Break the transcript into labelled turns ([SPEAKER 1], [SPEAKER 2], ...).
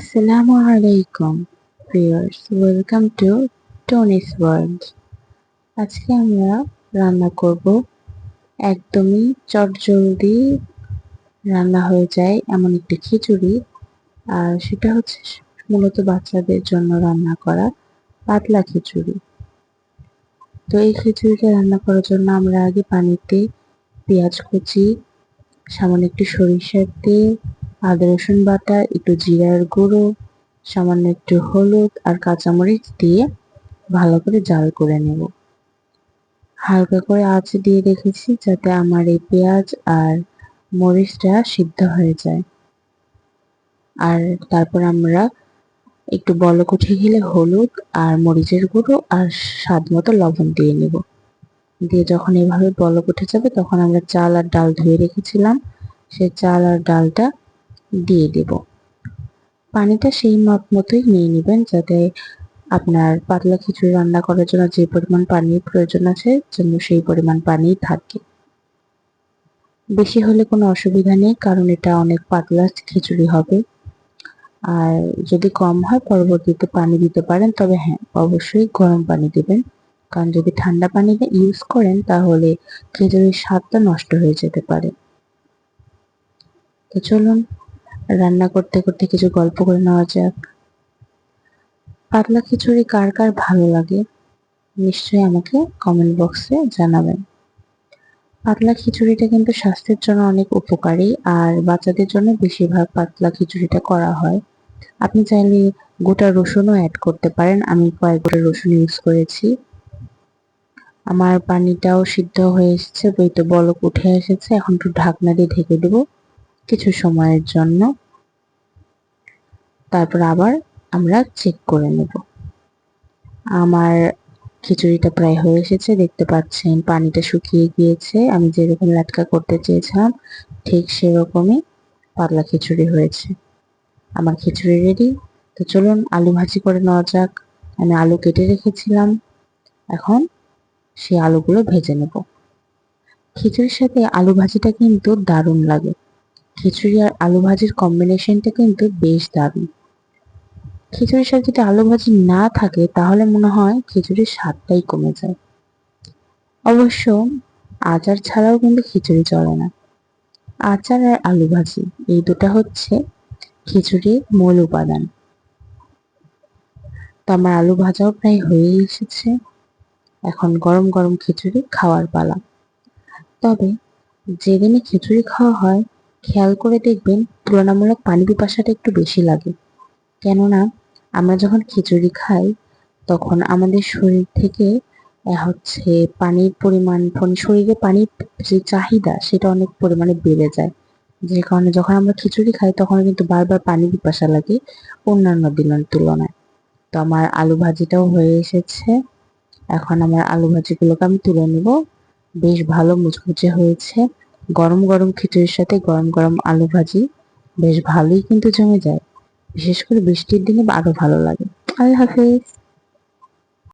[SPEAKER 1] আসসালামু আলাইকুম viewers, welcome to Tony's world. আজকে আমরা রান্না করব একদমই চটজলদি রান্না হয়ে যায় এমন একটি খিচুড়ি। আর সেটা হচ্ছে মূলত বাচ্চাদের জন্য রান্না করা পাতলা খিচুড়ি। তো এই খিচুড়িটা রান্না করার জন্য আমরা আগে পানিতে পেঁয়াজ কুচি, সামান্য একটু সরিষার তেল, আদা রসুন বাটা, একটু জিরার গুঁড়ো, সামান্য একটু হলুদ আর কাঁচামরিচ দিয়ে ভালো করে জাল করে নেব। হালকা করে আঁচ দিয়ে রেখেছি যাতে আমার এই পেঁয়াজ আর মরিচটা সিদ্ধ হয়ে যায়। আর তারপর আমরা একটু বলক উঠে গেলে হলুদ আর মরিচের গুঁড়ো আর স্বাদ মতো লবণ দিয়ে নেব। দিয়ে যখন এভাবে বলক উঠে যাবে তখন আমরা চাল আর ডাল ধুয়ে রেখেছিলাম, সেই চাল আর ডালটা দিয়ে দেব। পানিটা সেই মাপ মতোই নিয়ে নেবেন যাতে আপনার পাতলা খিচুড়ি রান্না করার জন্য যে পরিমাণ পানির প্রয়োজন আছে যেন সেই পরিমাণ পানিই থাকে। বেশি হলে কোনো অসুবিধা নেই, কারণ এটা অনেক পাতলা খিচুড়ি হবে। আর যদি কম হয় পরবর্তীতে পানি দিতে পারেন, তবে হ্যাঁ, অবশ্যই গরম পানি দিবেন, কারণ যদি ঠান্ডা পানি ইউজ করেন তাহলে খিচুড়ির স্বাদটা নষ্ট হয়ে যেতে পারে। তো চলুন রান্না করতে করতে কিছু গল্প করে নেওয়া যাক। পাতলা খিচুড়ি কার কার ভালো লাগে নিশ্চয়ই আমাকে কমেন্ট বক্সে জানাবেন। পাতলা খিচুড়িটা কিন্তু স্বাস্থ্যের জন্য অনেক উপকারী, আর বাচ্চাদের জন্য বেশিরভাগ পাতলা খিচুড়িটা করা হয়। আপনি চাইলে গোটা রসুনও অ্যাড করতে পারেন, আমি কয়েক গোটা রসুন ইউজ করেছি। আমার পানিটাও সিদ্ধ হয়ে এসেছে, বইতে বলক উঠে এসেছে। এখন একটু ঢাকনা দিয়ে ঢেকে দেব কিছু সময়ের জন্য, তারপর আবার আমরা চেক করে নেব। আমার খিচুড়িটা প্রায় হয়ে এসেছে, দেখতে পাচ্ছেন পানিটা শুকিয়ে গিয়েছে। আমি যেরকম লাটকা করতে চেয়েছিলাম ঠিক সেরকমই পাতলা খিচুড়ি হয়েছে। আমার খিচুড়ি রেডি। তো চলুন আলু ভাজি করে নেওয়া যাক। আমি আলু কেটে রেখেছিলাম, এখন সেই আলুগুলো ভেজে নেব। খিচুড়ির সাথে আলু ভাজিটা কিন্তু দারুণ লাগে। খিচুড়ি আর আলু ভাজির কম্বিনেশনটা কিন্তু বেশ দারুণ। খিচুড়ির সাথে যদি আলু ভাজি না থাকে তাহলে মনে হয় খিচুড়ির স্বাদটাই কমে যায়। অবশ্য আচার ছাড়াও কিন্তু খিচুড়ি চলে না। আচার আর আলু ভাজি এই দুটা হচ্ছে খিচুড়ির মূল উপাদান। তো আমার আলু ভাজাও প্রায় হয়ে এসেছে, এখন গরম গরম খিচুড়ি খাওয়ার পালা। তবে যেদিনে খিচুড়ি খাওয়া হয় খেয়াল করে দেখবেন তুলনামূলক পানি পিপাসাটা একটু বেশি লাগে। কেননা আমরা যখন খিচুড়ি খাই তখন আমাদের শরীর থেকে পানির পরিমাণ, শরীরে পানির যে চাহিদা সেটা অনেক পরিমাণে বেড়ে যায়। যে কারণে যখন আমরা খিচুড়ি খাই তখন কিন্তু বারবার পানি পিপাসা লাগে অন্যান্য দিনের তুলনায়। তো আমার আলু ভাজিটাও হয়ে এসেছে, এখন আমার আলু ভাজিগুলোকে আমি তুলে নেব। বেশ ভালো মুচমুচে হয়েছে। গরম গরম খিচুড়ির সাথে গরম গরম আলু ভাজি বেশ ভালোই কিন্তু জমে যায়, বিশেষ করে বৃষ্টির দিনে আরো ভালো লাগে। আল্লাহ হাফেজ।